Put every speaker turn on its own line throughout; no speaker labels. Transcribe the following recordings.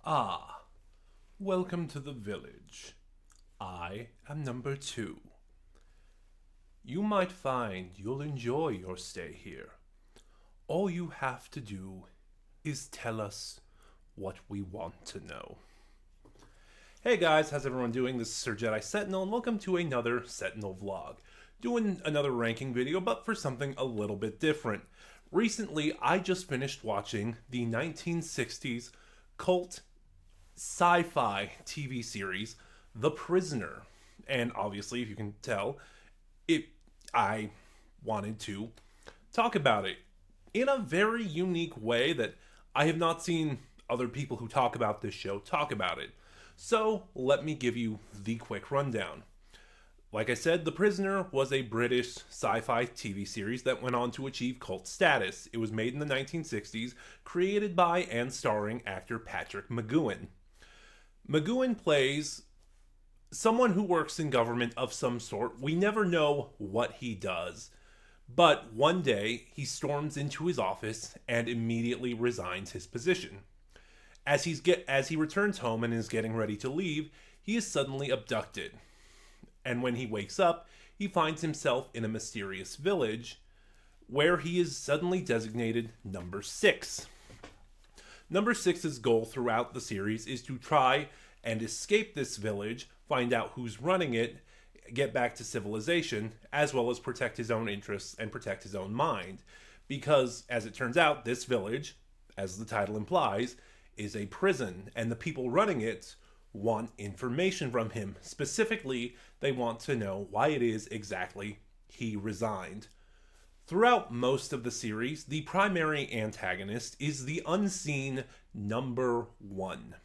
Ah, welcome to the village. I am number 2. You might find you'll enjoy your stay here. All you have to do is tell us what we want to know. Hey guys, how's everyone doing? This is Sir Jedi Sentinel, and welcome to another Sentinel vlog. Doing another ranking video, but for something a little bit different. Recently, I just finished watching the 1960s cult sci-fi TV series, The Prisoner. And obviously, if you can tell, I wanted to talk about it in a very unique way that I have not seen other people who talk about this show talk about it. So, let me give you the quick rundown. Like I said, The Prisoner was a British sci-fi TV series that went on to achieve cult status. It was made in the 1960s, created by and starring actor Patrick McGoohan. McGoohan plays someone who works in government of some sort. We never know what he does. But one day, he storms into his office and immediately resigns his position. As he returns home and is getting ready to leave, he is suddenly abducted. And when he wakes up, he finds himself in a mysterious village where he is suddenly designated number 6. Number 6's goal throughout the series is to try and escape this village, find out who's running it, get back to civilization, as well as protect his own interests and protect his own mind. Because, as it turns out, this village, as the title implies, is a prison, and the people running it want information from him. Specifically, they want to know why it is exactly he resigned. Throughout most of the series, the primary antagonist is the unseen number 1.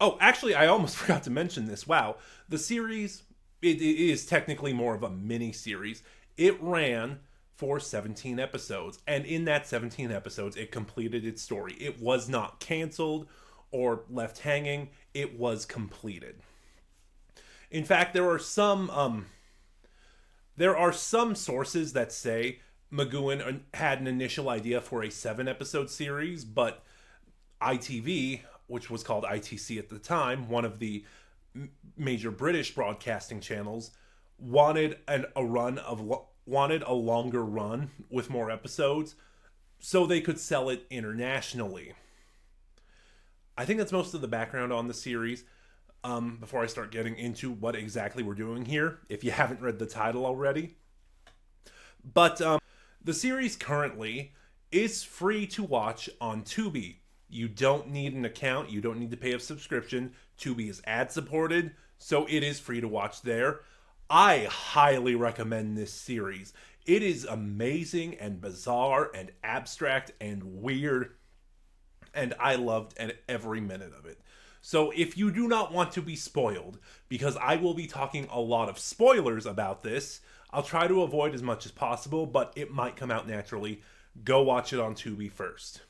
Oh, actually, I almost forgot to mention this. Wow. The series, it is technically more of a mini-series. It ran for 17 episodes, and in that 17 episodes, it completed its story. It was not canceled or left hanging. It was completed. In fact, there are some sources that say McGoohan had an initial idea for a 7-episode series, but ITV, which was called ITC at the time, one of the major British broadcasting channels, wanted a longer run with more episodes so they could sell it internationally. I think that's most of the background on the series. Before I start getting into what exactly we're doing here, if you haven't read the title already. But the series currently is free to watch on Tubi. You don't need an account. You don't need to pay a subscription. Tubi is ad-supported, so it is free to watch there. I highly recommend this series. It is amazing and bizarre and abstract and weird, and I loved every minute of it. So if you do not want to be spoiled, because I will be talking a lot of spoilers about this, I'll try to avoid as much as possible, but it might come out naturally. Go watch it on Tubi first.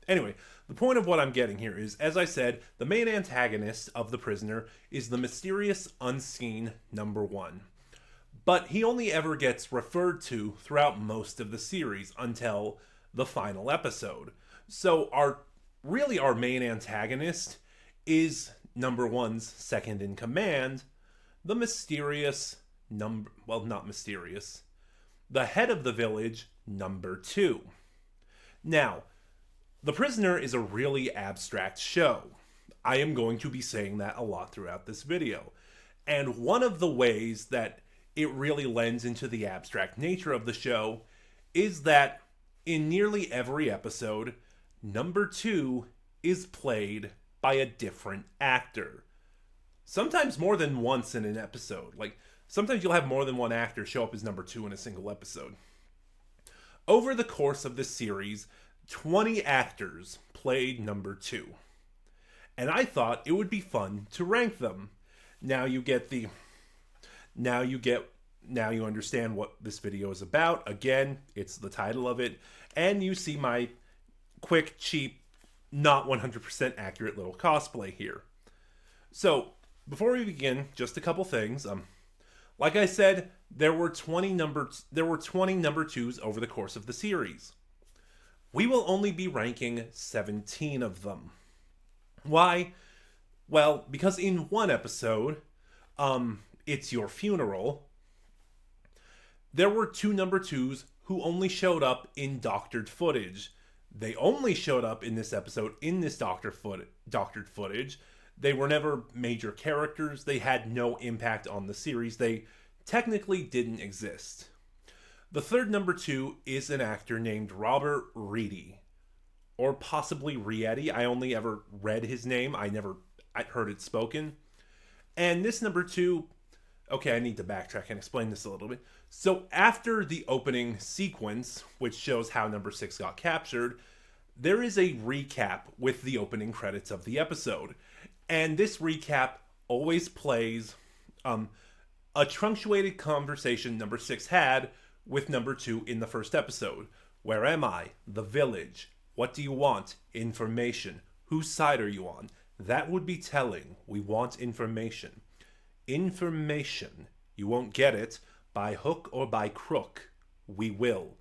Anyway, the point of what I'm getting here is, as I said, the main antagonist of The Prisoner is the mysterious, unseen number 1. But he only ever gets referred to throughout most of the series until the final episode. So our main antagonist is number 1's second in command, the mysterious the head of the village, number 2. Now, The Prisoner is a really abstract show. I am going to be saying that a lot throughout this video. And one of the ways that it really lends into the abstract nature of the show is that in nearly every episode, number 2 is played by a different actor. Sometimes more than once in an episode. Like, sometimes you'll have more than one actor show up as number 2 in a single episode. Over the course of this series, 20 actors played number 2. And I thought it would be fun to rank them. Now you understand what this video is about. Again, it's the title of it. And you see my quick, cheap, not 100% accurate little cosplay here. So, before we begin, just a couple things. Like I said, there were 20 number 2's over the course of the series. We will only be ranking 17 of them. Why? Well, because in one episode, It's Your Funeral, there were two number twos who only showed up in doctored footage. They only showed up in this episode in this doctored footage. They were never major characters. They had no impact on the series. They technically didn't exist. The third number two is an actor named Robert Reedy, or possibly Rietti. I only ever read his name. I never heard it spoken. And this number two, okay, I need to backtrack and explain this a little bit. So after the opening sequence, which shows how number 6 got captured, there is a recap with the opening credits of the episode. And this recap always plays a truncated conversation number 6 had with number 2 in the first episode. Where am I? The village. What do you want? Information. Whose side are you on? That would be telling. We want information. Information. You won't get it by hook or by crook. We will.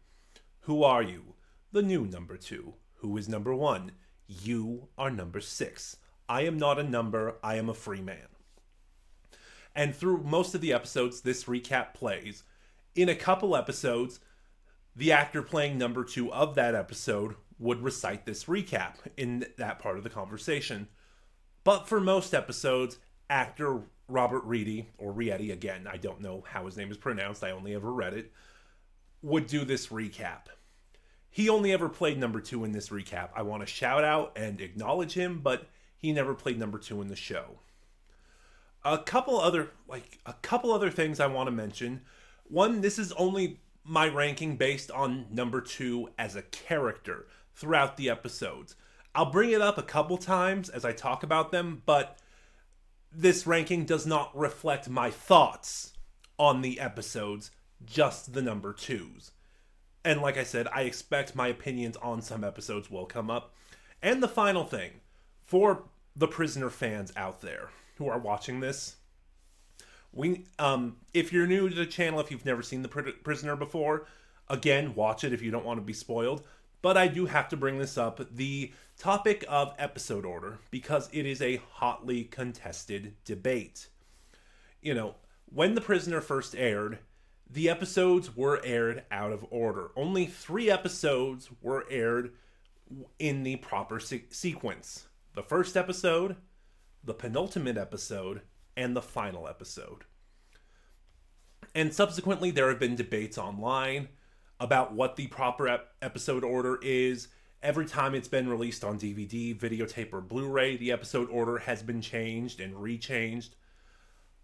Who are you? The new number 2. Who is number 1? You are number 6. I am not a number. I am a free man. And through most of the episodes, this recap plays. In a couple episodes, the actor playing number 2 of that episode would recite this recap in that part of the conversation. But for most episodes, actor Robert Reedy, or Rietti again, I don't know how his name is pronounced, I only ever read it, would do this recap. He only ever played number 2 in this recap. I want to shout out and acknowledge him, but he never played number 2 in the show. A couple other things I want to mention. One, this is only my ranking based on number 2 as a character throughout the episodes. I'll bring it up a couple times as I talk about them, but this ranking does not reflect my thoughts on the episodes, just the number 2s. And like I said, I expect my opinions on some episodes will come up. And the final thing, for the Prisoner fans out there who are watching this, if you're new to the channel, if you've never seen The Prisoner before, again, watch it if you don't want to be spoiled. But I do have to bring this up, the topic of episode order, because it is a hotly contested debate. You know, when The Prisoner first aired, the episodes were aired out of order. Only 3 episodes were aired in the proper sequence. The first episode, the penultimate episode, and the final episode. And subsequently, there have been debates online about what the proper episode order is. Every time it's been released on DVD, videotape, or Blu-ray, the episode order has been changed and rechanged.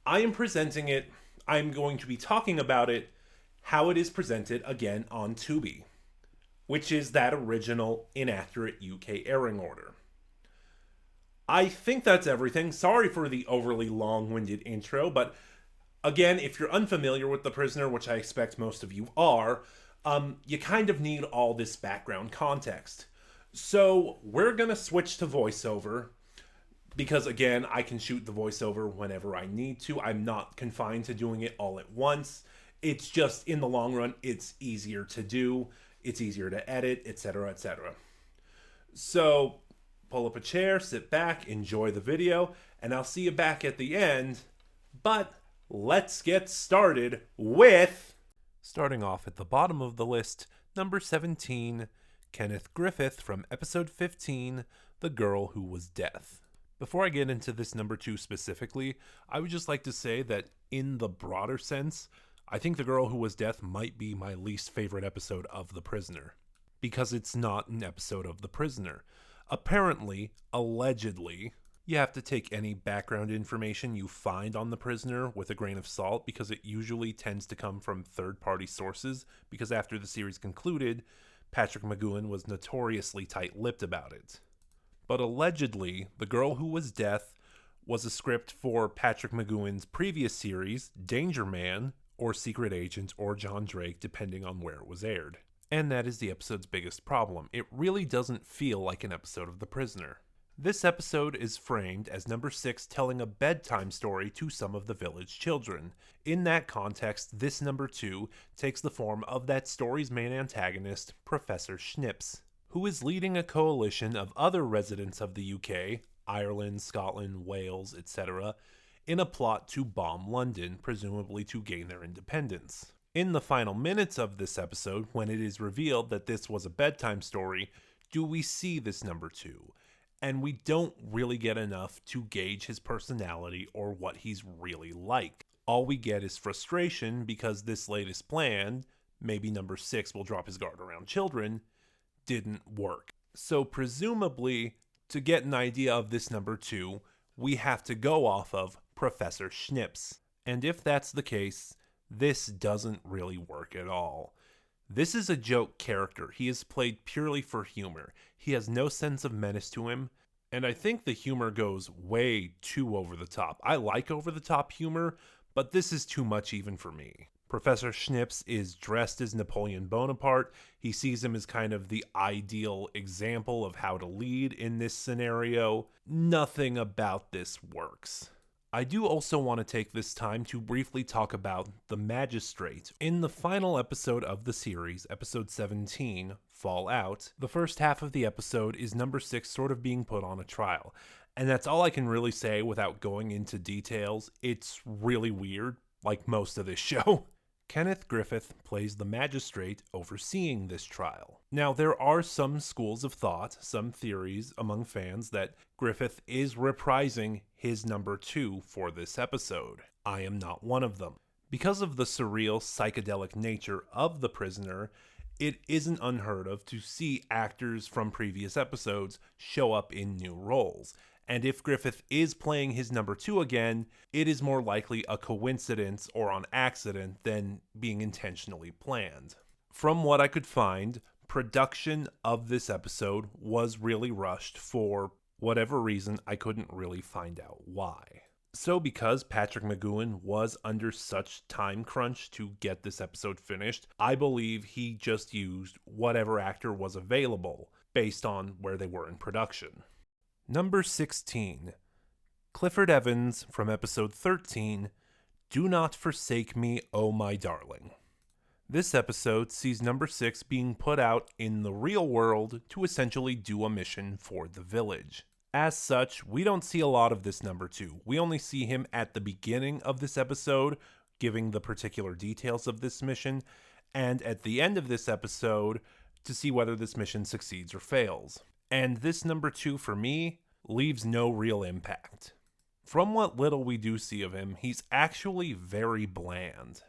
I am presenting it, I'm going to be talking about it, how it is presented again on Tubi, which is that original inaccurate UK airing order. I think that's everything. Sorry for the overly long-winded intro, but again, if you're unfamiliar with The Prisoner, which I expect most of you are, you kind of need all this background context. So we're going to switch to voiceover because, again, I can shoot the voiceover whenever I need to. I'm not confined to doing it all at once. It's just, in the long run, it's easier to do. It's easier to edit, etc., etc. So pull up a chair, sit back, enjoy the video, and I'll see you back at the end. But let's get started with... Starting off at the bottom of the list, number 17, Kenneth Griffith from episode 15, The Girl Who Was Death. Before I get into this number 2 specifically, I would just like to say that in the broader sense, I think The Girl Who Was Death might be my least favorite episode of The Prisoner, because it's not an episode of The Prisoner. Apparently, allegedly, you have to take any background information you find on The Prisoner with a grain of salt, because it usually tends to come from third-party sources, because after the series concluded, Patrick McGoohan was notoriously tight-lipped about it. But allegedly, The Girl Who Was Death was a script for Patrick McGoohan's previous series, Danger Man, or Secret Agent, or John Drake, depending on where it was aired. And that is the episode's biggest problem. It really doesn't feel like an episode of The Prisoner. This episode is framed as number 6 telling a bedtime story to some of the village children. In that context, this number 2 takes the form of that story's main antagonist, Professor Schnips, who is leading a coalition of other residents of the UK, Ireland, Scotland, Wales, etc., in a plot to bomb London, presumably to gain their independence. In the final minutes of this episode, when it is revealed that this was a bedtime story, do we see this number 2? And we don't really get enough to gauge his personality or what he's really like. All we get is frustration because this latest plan, maybe number 6 will drop his guard around children, didn't work. So presumably, to get an idea of this number 2, we have to go off of Professor Schnips. And if that's the case, this doesn't really work at all. This is a joke character. He is played purely for humor. He has no sense of menace to him, and I think the humor goes way too over the top. I like over the top humor, but this is too much even for me. Professor Schnips is dressed as Napoleon Bonaparte. He sees him as kind of the ideal example of how to lead in this scenario. Nothing about this works. I do also want to take this time to briefly talk about the Magistrate. In the final episode of the series, episode 17, Fallout, the first half of the episode is number 6 sort of being put on a trial. And that's all I can really say without going into details. It's really weird, like most of this show. Kenneth Griffith plays the magistrate overseeing this trial. Now, there are some schools of thought, some theories among fans that Griffith is reprising his number 2 for this episode. I am not one of them. Because of the surreal, psychedelic nature of The Prisoner, it isn't unheard of to see actors from previous episodes show up in new roles. And if Griffith is playing his number 2 again, it is more likely a coincidence or on accident than being intentionally planned. From what I could find, production of this episode was really rushed for whatever reason. I couldn't really find out why. So because Patrick McGoohan was under such time crunch to get this episode finished, I believe he just used whatever actor was available based on where they were in production. Number 16, Clifford Evans from episode 13, Do Not Forsake Me, Oh My Darling. This episode sees number 6 being put out in the real world to essentially do a mission for the village. As such, we don't see a lot of this number 2. We only see him at the beginning of this episode, giving the particular details of this mission, and at the end of this episode to see whether this mission succeeds or fails. And this number 2 for me leaves no real impact. From what little we do see of him, he's actually very bland.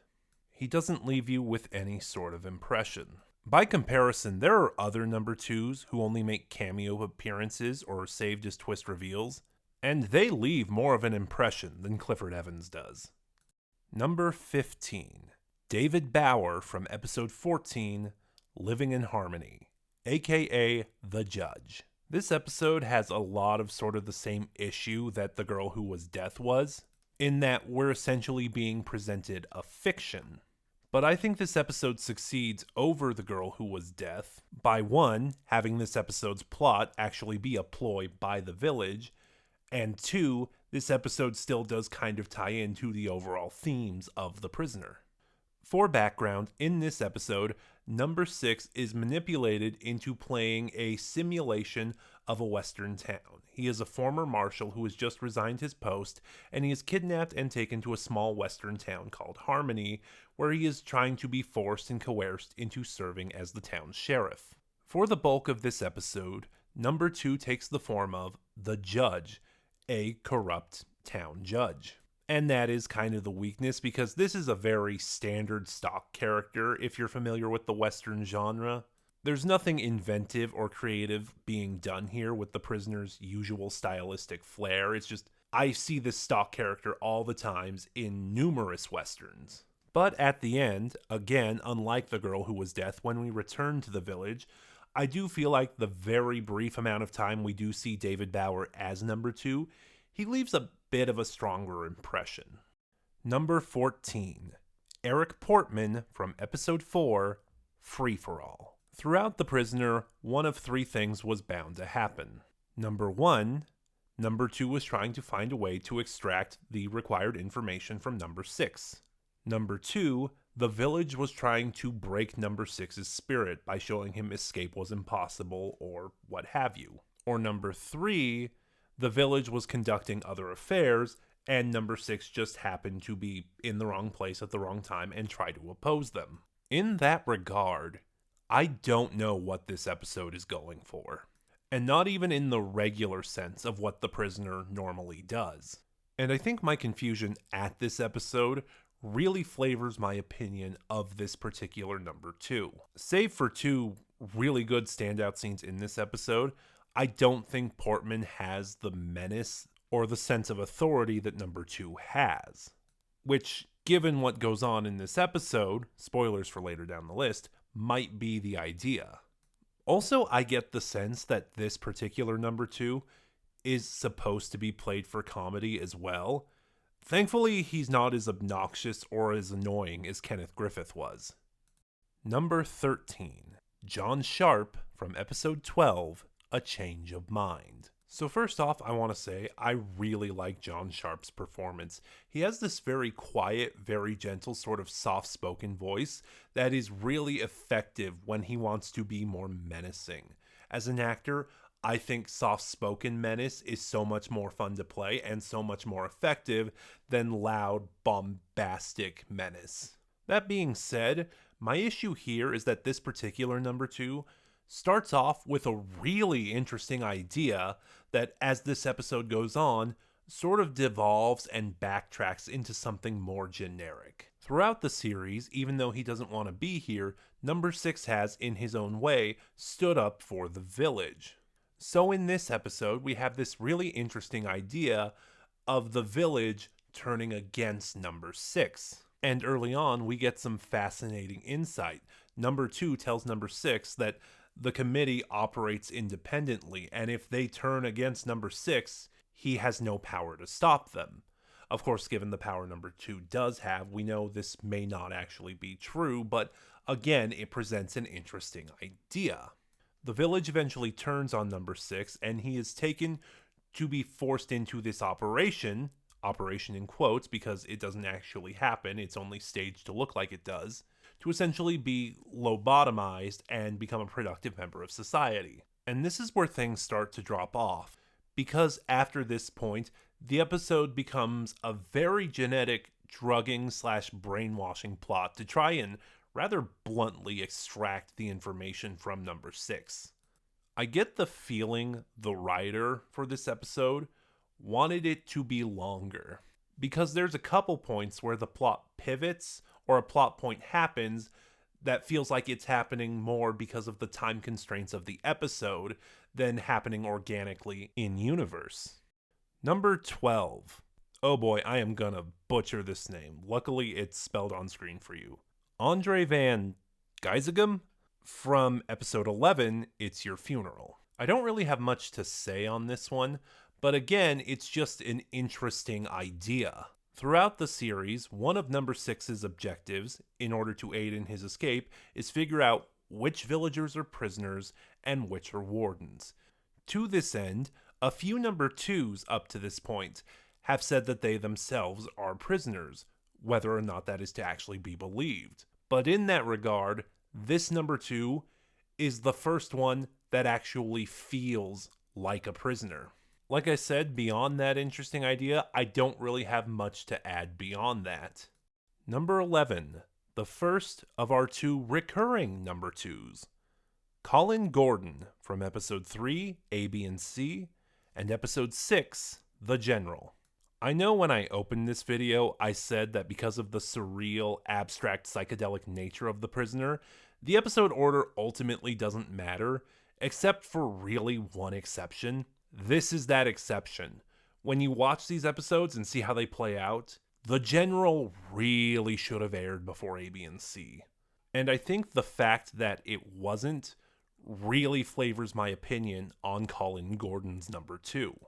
He doesn't leave you with any sort of impression. By comparison, there are other number 2s who only make cameo appearances or are saved as twist reveals, and they leave more of an impression than Clifford Evans does. Number 15, David Bauer from episode 14, Living in Harmony, aka The Judge. This episode has a lot of sort of the same issue that The Girl Who Was Death was, in that we're essentially being presented a fiction. But I think this episode succeeds over The Girl Who Was Death by 1, having this episode's plot actually be a ploy by the village, and 2, this episode still does kind of tie into the overall themes of The Prisoner. For background, in this episode, number 6 is manipulated into playing a simulation of a western town. He is a former marshal who has just resigned his post, and he is kidnapped and taken to a small western town called Harmony, where he is trying to be forced and coerced into serving as the town's sheriff. For the bulk of this episode, number 2 takes the form of the Judge, a corrupt town judge. And that is kind of the weakness, because this is a very standard stock character if you're familiar with the Western genre. There's nothing inventive or creative being done here with The Prisoner's usual stylistic flair. It's just, I see this stock character all the times in numerous Westerns. But at the end, again, unlike The Girl Who Was Death, when we return to the village, I do feel like the very brief amount of time we do see David Bauer as number 2, he leaves a bit of a stronger impression. Number 14, Eric Portman from episode 4, Free For All. Throughout The Prisoner, one of 3 things was bound to happen. Number 1, number 2 was trying to find a way to extract the required information from number 6. Number 2, the village was trying to break number 6's spirit by showing him escape was impossible or what have you. Or number 3, The village was conducting other affairs, and number 6 just happened to be in the wrong place at the wrong time and try to oppose them. In that regard, I don't know what this episode is going for, and not even in the regular sense of what the prisoner normally does. And I think my confusion at this episode really flavors my opinion of this particular number 2. Save for 2 really good standout scenes in this episode, I don't think Portman has the menace or the sense of authority that number 2 has. Which, given what goes on in this episode, spoilers for later down the list, might be the idea. Also, I get the sense that this particular number 2 is supposed to be played for comedy as well. Thankfully, he's not as obnoxious or as annoying as Kenneth Griffith was. Number 13. John Sharp from episode 12, A Change of Mind. So first off, I want to say I really like John Sharp's performance. He has this very quiet, very gentle, sort of soft-spoken voice that is really effective when he wants to be more menacing. As an actor, I think soft-spoken menace is so much more fun to play and so much more effective than loud, bombastic menace. That being said, my issue here is that this particular number 2 starts off with a really interesting idea that, as this episode goes on, sort of devolves and backtracks into something more generic. Throughout the series, even though he doesn't want to be here, number 6 has, in his own way, stood up for the village. So in this episode, we have this really interesting idea of the village turning against number 6. And early on, we get some fascinating insight. Number 2 tells number 6 that the committee operates independently, and if they turn against number 6, he has no power to stop them. Of course, given the power number 2 does have, we know this may not actually be true, but again, it presents an interesting idea. The village eventually turns on number 6, and he is taken to be forced into this operation in quotes because it doesn't actually happen, it's only staged to look like it does, to essentially be lobotomized and become a productive member of society. And this is where things start to drop off, because after this point, the episode becomes a very genetic drugging/brainwashing plot to try and rather bluntly extract the information from number 6. I get the feeling the writer for this episode wanted it to be longer, because there's a couple points where the plot pivots or a plot point happens that feels like it's happening more because of the time constraints of the episode than happening organically in universe. Number 12. Oh boy, I am gonna butcher this name. Luckily, it's spelled on screen for you. Andre Van Gysegem from episode 11, It's Your Funeral. I don't really have much to say on this one, but again, it's just an interesting idea. Throughout the series, one of number 6's objectives, in order to aid in his escape, is figure out which villagers are prisoners and which are wardens. To this end, a few number 2's up to this point have said that they themselves are prisoners, whether or not that is to actually be believed. But in that regard, this number 2 is the first one that actually feels like a prisoner. Like I said, beyond that interesting idea, I don't really have much to add beyond that. Number 11, the first of our 2 recurring number 2's. Colin Gordon from episode 3, A, B, and C, and episode 6, The General. I know when I opened this video, I said that because of the surreal, abstract, psychedelic nature of the prisoner, the episode order ultimately doesn't matter, except for really one exception. This is that exception. When you watch these episodes and see how they play out, The General really should have aired before A, B, and C. And I think the fact that it wasn't really flavors my opinion on Colin Gordon's number 2.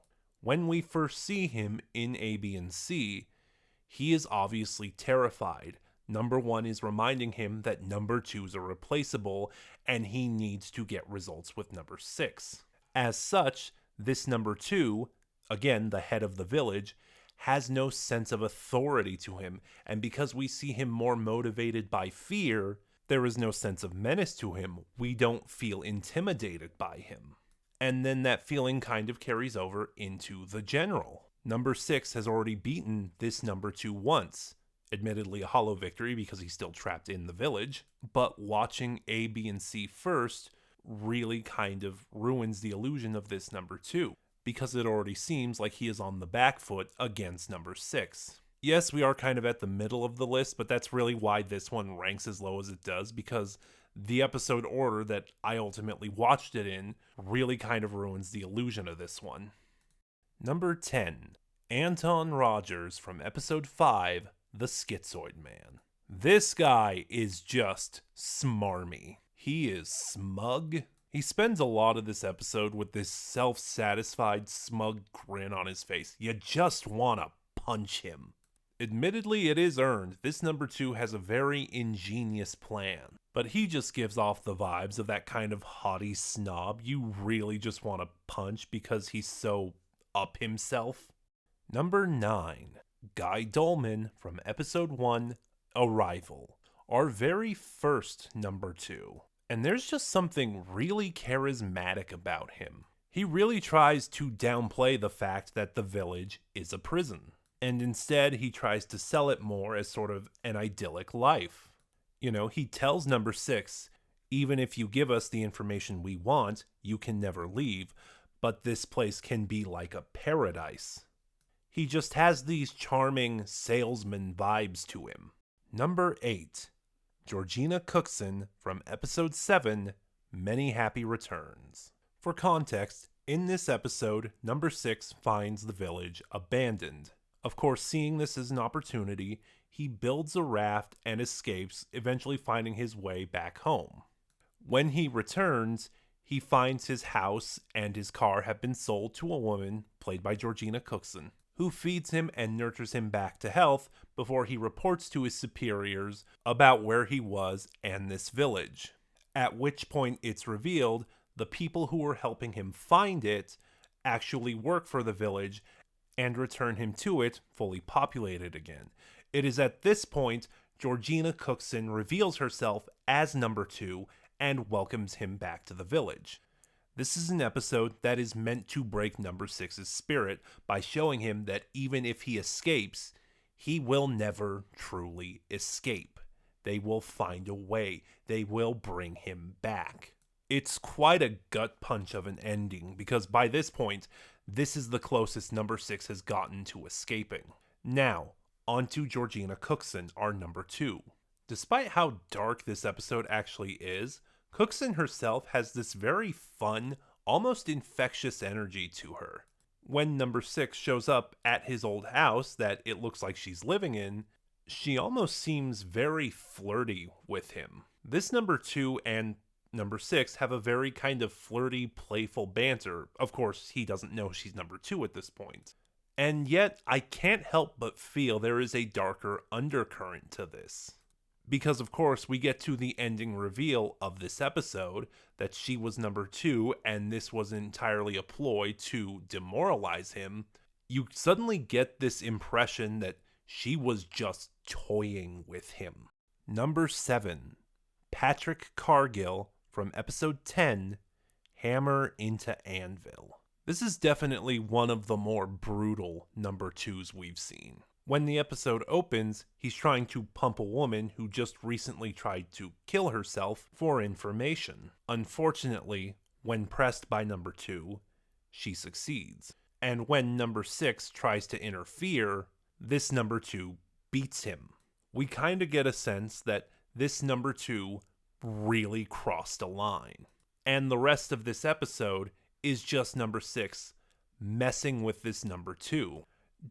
When we first see him in A, B, and C, he is obviously terrified. Number 1 is reminding him that number 2's are replaceable, and he needs to get results with number 6. As such, this number 2, again the head of the village, has no sense of authority to him, and because we see him more motivated by fear, there is no sense of menace to him. We don't feel intimidated by him. And then that feeling kind of carries over into the general. Number 6 has already beaten this number 2 once. Admittedly a hollow victory because he's still trapped in the village, but watching A, B, and C first really kind of ruins the illusion of this number 2, because it already seems like he is on the back foot against number 6. Yes, we are kind of at the middle of the list, but that's really why this one ranks as low as it does, because the episode order that I ultimately watched it in really kind of ruins the illusion of this one. Number 10, Anton Rogers from episode 5, The Schizoid Man. This guy is just smarmy. He is smug. He spends a lot of this episode with this self-satisfied, smug grin on his face. You just want to punch him. Admittedly, it is earned. This number 2 has a very ingenious plan, but he just gives off the vibes of that kind of haughty snob you really just want to punch because he's so up himself. Number 9, Guy Dolman from episode 1, Arrival, our very first number 2. And there's just something really charismatic about him. He really tries to downplay the fact that the village is a prison, and instead he tries to sell it more as sort of an idyllic life. You know, he tells number 6, even if you give us the information we want, you can never leave, but this place can be like a paradise. He just has these charming salesman vibes to him. Number 8, Georgina Cookson from episode 7, Many Happy Returns. For context, in this episode, number 6 finds the village abandoned. Of course, seeing this as an opportunity, he builds a raft and escapes, eventually finding his way back home. When he returns, he finds his house and his car have been sold to a woman, played by Georgina Cookson, who feeds him and nurtures him back to health before he reports to his superiors about where he was and this village. At which point it's revealed the people who were helping him find it actually work for the village and return him to it fully populated again. It is at this point Georgina Cookson reveals herself as number 2 and welcomes him back to the village. This is an episode that is meant to break number 6's spirit by showing him that even if he escapes, he will never truly escape. They will find a way. They will bring him back. It's quite a gut punch of an ending because by this point, this is the closest number 6 has gotten to escaping. Now, on to Georgina Cookson, our number 2. Despite how dark this episode actually is, Cookson herself has this very fun, almost infectious energy to her. When number 6 shows up at his old house that it looks like she's living in, she almost seems very flirty with him. This number 2 and number 6 have a very kind of flirty, playful banter. Of course, he doesn't know she's number 2 at this point. And yet, I can't help but feel there is a darker undercurrent to this. Because, of course, we get to the ending reveal of this episode that she was number 2 and this was entirely a ploy to demoralize him. You suddenly get this impression that she was just toying with him. Number 7, Patrick Cargill from episode 10, Hammer into Anvil. This is definitely one of the more brutal number 2s we've seen. When the episode opens, he's trying to pump a woman who just recently tried to kill herself for information. Unfortunately, when pressed by number 2, she succeeds. And when number 6 tries to interfere, this number 2 beats him. We kind of get a sense that this number 2 really crossed a line. And the rest of this episode is just number 6 messing with this number 2,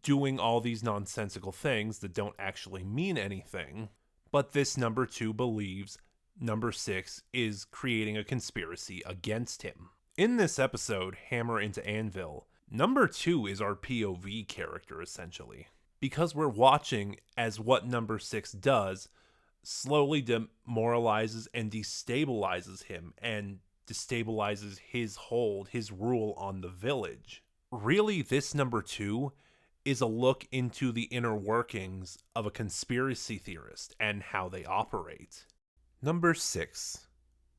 doing all these nonsensical things that don't actually mean anything, but this number 2 believes number 6 is creating a conspiracy against him. In this episode, Hammer into Anvil, number 2 is our POV character essentially, because we're watching as what number 6 does slowly demoralizes and destabilizes him and destabilizes his hold, his rule on the village. Really, this number 2 is a look into the inner workings of a conspiracy theorist and how they operate. Number 6,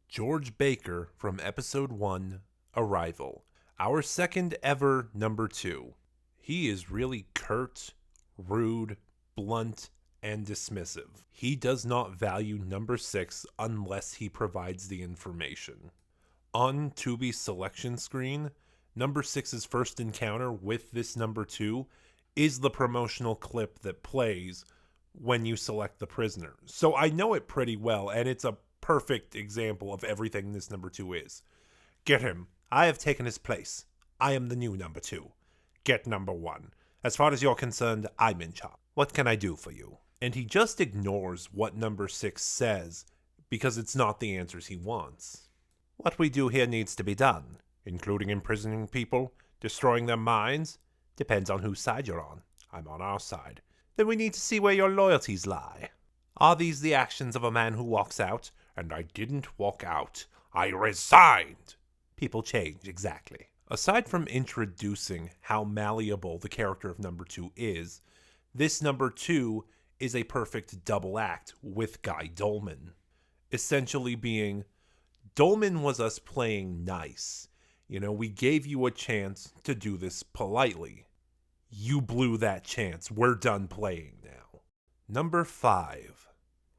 George Baker from episode 1, arrival. Our second ever number 2. He is really curt, rude, blunt, and dismissive. He does not value number 6 unless he provides the information. On Tubi's selection screen, number 6's first encounter with this number 2 is the promotional clip that plays when you select the prisoner. So I know it pretty well, and it's a perfect example of everything this number 2 is. Get him. I have taken his place. I am the new number 2. Get number 1. As far as you're concerned, I'm in charge. What can I do for you? And he just ignores what number 6 says because it's not the answers he wants. What we do here needs to be done, including imprisoning people, destroying their minds. Depends on whose side you're on. I'm on our side. Then we need to see where your loyalties lie. Are these the actions of a man who walks out? And I didn't walk out. I resigned. People change, exactly. Aside from introducing how malleable the character of number 2 is, this number 2 is a perfect double act with Guy Dolman. Essentially being, Dolman was us playing nice. We gave you a chance to do this politely. You blew that chance. We're done playing now. Number 5.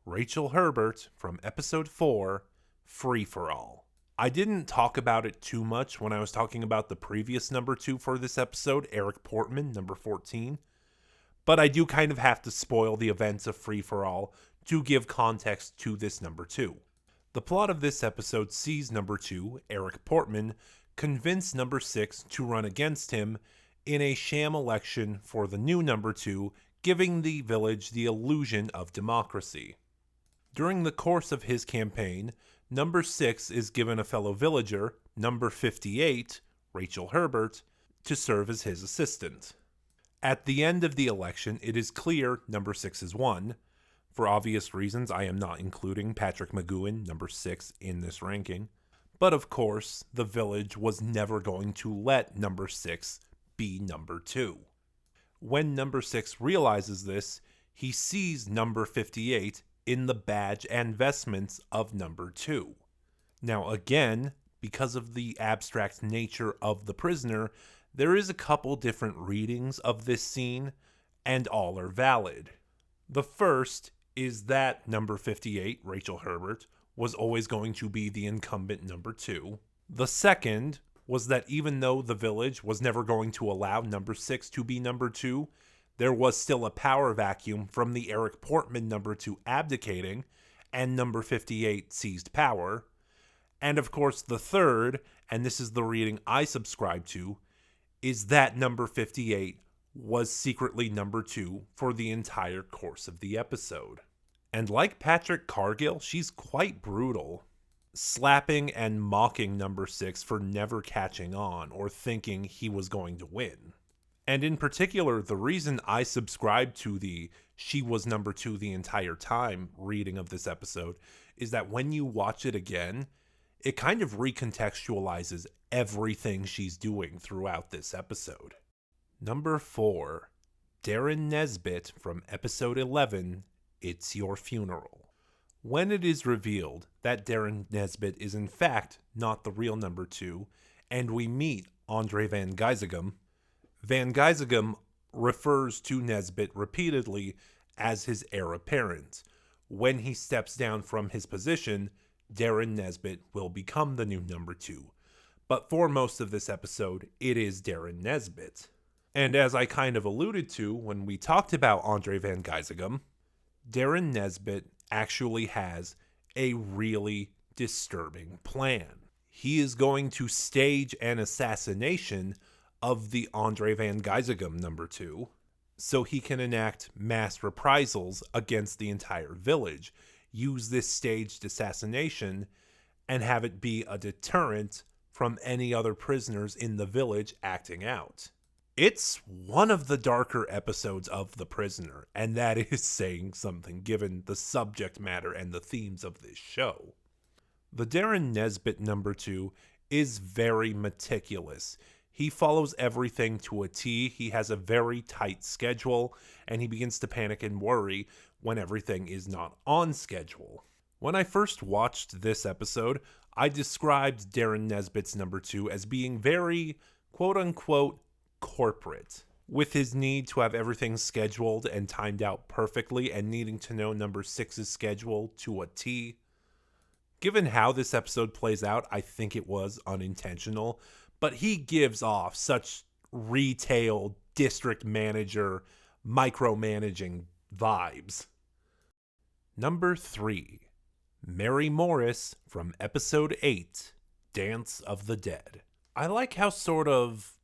Rachel Herbert from episode 4, Free for All. I didn't talk about it too much when I was talking about the previous number 2 for this episode, Eric Portman, number 14. But I do kind of have to spoil the events of Free for All to give context to this number 2. The plot of this episode sees number 2, Eric Portman, convince number 6 to run against him in a sham election for the new number 2, giving the village the illusion of democracy. During the course of his campaign, number 6 is given a fellow villager, number 58, Rachel Herbert, to serve as his assistant. At the end of the election, it is clear number 6 has won. For obvious reasons, I am not including Patrick McGowan, number 6, in this ranking. But of course, the village was never going to let number 6 be number 2. When number 6 realizes this, he sees number 58 in the badge and vestments of number 2. Now again, because of the abstract nature of the prisoner, there is a couple different readings of this scene, and all are valid. The first is that number 58, Rachel Herbert, was always going to be the incumbent number 2. The second was that even though the village was never going to allow number 6 to be number 2, there was still a power vacuum from the Eric Portman number 2 abdicating, and number 58 seized power. And of course the third, and this is the reading I subscribe to, is that number 58 was secretly number 2 for the entire course of the episode. And like Patrick Cargill, she's quite brutal, slapping and mocking number 6 for never catching on or thinking he was going to win. And in particular, the reason I subscribe to the "she was number 2 the entire time" reading of this episode is that when you watch it again, it kind of recontextualizes everything she's doing throughout this episode. Number 4, Darren Nesbitt from episode 11, It's Your Funeral. When it is revealed that Darren Nesbitt is in fact not the real number 2, and we meet Andre Van Gysegem, Van Gysegem refers to Nesbitt repeatedly as his heir apparent. When he steps down from his position, Darren Nesbitt will become the new number 2. But for most of this episode, it is Darren Nesbitt. And as I kind of alluded to when we talked about Andre Van Gysegem, Darren Nesbitt actually has a really disturbing plan. He is going to stage an assassination of the Andre Van Gysegem number 2, so he can enact mass reprisals against the entire village, use this staged assassination, and have it be a deterrent from any other prisoners in the village acting out. It's one of the darker episodes of The Prisoner, and that is saying something given the subject matter and the themes of this show. The Darren Nesbitt number 2 is very meticulous. He follows everything to a T. He has a very tight schedule, and he begins to panic and worry when everything is not on schedule. When I first watched this episode, I described Darren Nesbitt's number 2 as being very, quote-unquote, corporate, with his need to have everything scheduled and timed out perfectly and needing to know number 6's schedule to a T. Given how this episode plays out, I think it was unintentional, but he gives off such retail district manager micromanaging vibes. Number 3. Mary Morris from episode 8, Dance of the Dead. I like how sort of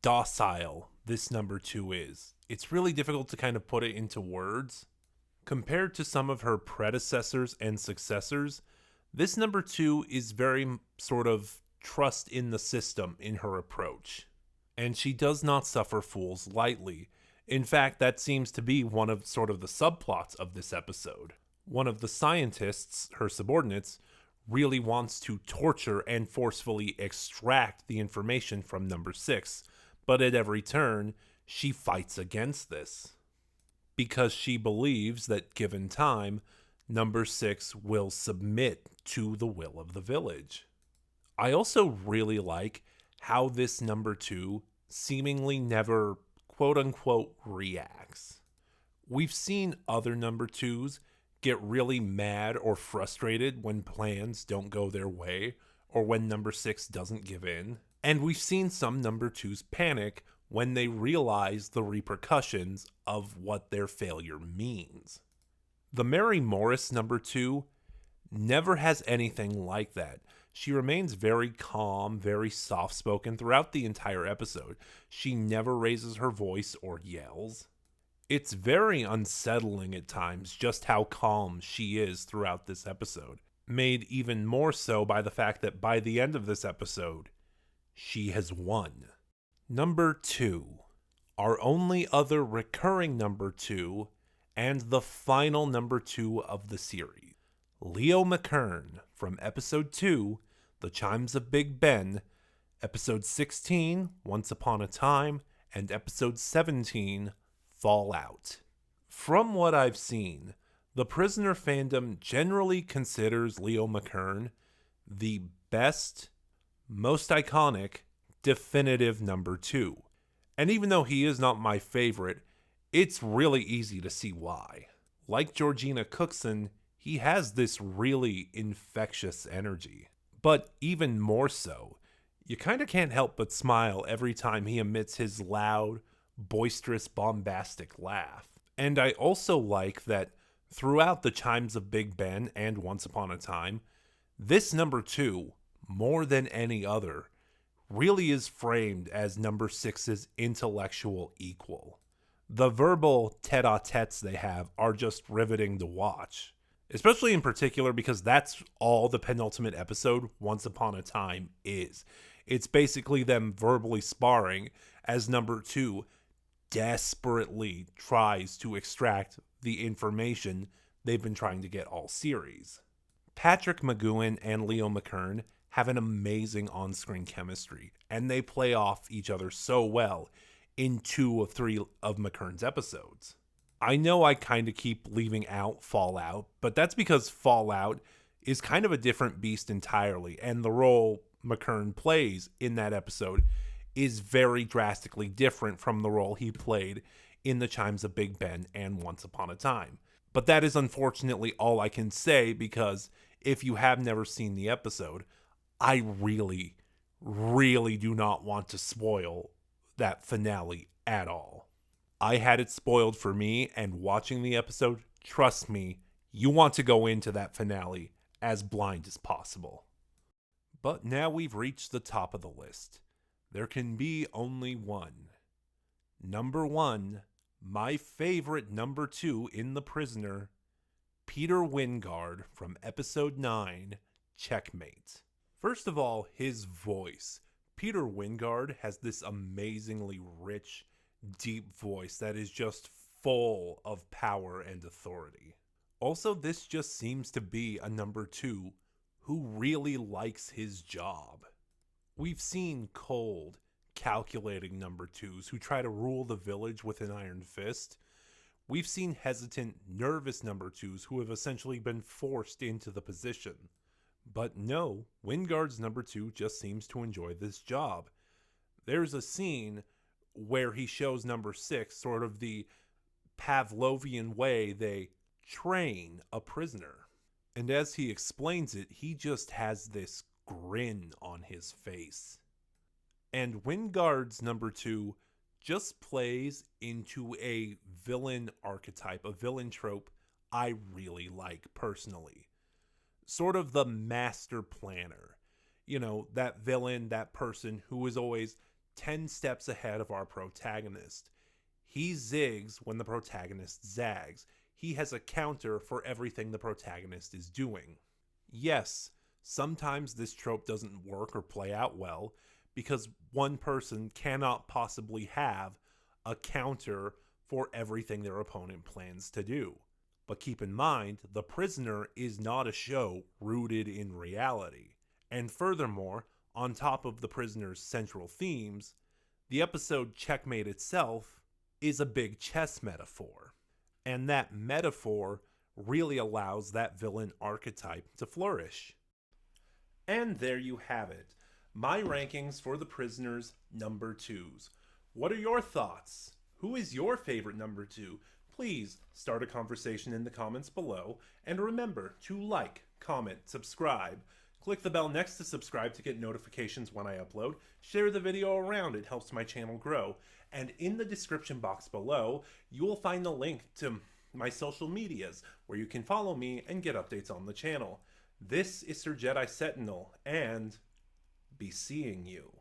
docile this number 2 is. It's really difficult to kind of put it into words. Compared to some of her predecessors and successors, this number 2 is very sort of trust in the system in her approach. And she does not suffer fools lightly. In fact, that seems to be one of sort of the subplots of this episode. One of the scientists, her subordinates, really wants to torture and forcefully extract the information from number 6, but at every turn, she fights against this. Because she believes that given time, number 6 will submit to the will of the village. I also really like how this number 2 seemingly never, quote-unquote, reacts. We've seen other number 2s get really mad or frustrated when plans don't go their way or when number 6 doesn't give in. And we've seen some number 2s panic when they realize the repercussions of what their failure means. The Mary Morris number 2 never has anything like that. She remains very calm, very soft-spoken throughout the entire episode. She never raises her voice or yells. It's very unsettling at times just how calm she is throughout this episode, made even more so by the fact that by the end of this episode, she has won. Number 2, our only other recurring number 2, and the final number 2 of the series, Leo McKern from episode 2, The Chimes of Big Ben, episode 16, Once Upon a Time, and episode 17, Fallout. From what I've seen, the Prisoner fandom generally considers Leo McKern the best, most iconic, definitive number 2. And even though he is not my favorite, it's really easy to see why. Like Georgina Cookson, he has this really infectious energy. But even more so, you kind of can't help but smile every time he emits his loud, boisterous, bombastic laugh. And I also like that throughout the Chimes of Big Ben and Once Upon a Time, this number 2, more than any other, really is framed as number 6's intellectual equal. The verbal tete-a-tetes they have are just riveting to watch, especially in particular because that's all the penultimate episode, Once Upon a Time, is. It's basically them verbally sparring as number 2 desperately tries to extract the information they've been trying to get all series. Patrick McGowan and Leo McKern have an amazing on-screen chemistry, and they play off each other so well in 2 of 3 of McKern's episodes. I know I kind of keep leaving out Fallout, but that's because Fallout is kind of a different beast entirely, and the role McKern plays in that episode is very drastically different from the role he played in The Chimes of Big Ben and Once Upon a Time. But that is unfortunately all I can say, because if you have never seen the episode, I really, really do not want to spoil that finale at all. I had it spoiled for me, and watching the episode, trust me, you want to go into that finale as blind as possible. But now we've reached the top of the list. There can be only one. Number 1, my favorite number 2 in The Prisoner, Peter Wyngarde from episode 9, Checkmate. First of all, his voice. Peter Wyngarde has this amazingly rich, deep voice that is just full of power and authority. Also, this just seems to be a number 2 who really likes his job. We've seen cold, calculating number 2s who try to rule the village with an iron fist. We've seen hesitant, nervous number 2s who have essentially been forced into the position. But no, Wingard's number 2 just seems to enjoy this job. There's a scene where he shows number 6 sort of the Pavlovian way they train a prisoner. And as he explains it, he just has this grin on his face. And Wingard's number 2 just plays into a villain archetype, a villain trope I really like personally. Sort of the master planner. You know, that villain, that person who is always 10 steps ahead of our protagonist. He zigs when the protagonist zags. He has a counter for everything the protagonist is doing. Yes, sometimes this trope doesn't work or play out well because one person cannot possibly have a counter for everything their opponent plans to do. But keep in mind, The Prisoner is not a show rooted in reality. And furthermore, on top of The Prisoner's central themes, the episode Checkmate itself is a big chess metaphor. And that metaphor really allows that villain archetype to flourish. And there you have it. My rankings for The Prisoner's number 2s. What are your thoughts? Who is your favorite number 2? Please start a conversation in the comments below. And remember to like, comment, subscribe. Click the bell next to subscribe to get notifications when I upload. Share the video around, it helps my channel grow. And in the description box below, you will find the link to my social medias, where you can follow me and get updates on the channel. This is Sir Jedi Sentinel, and be seeing you.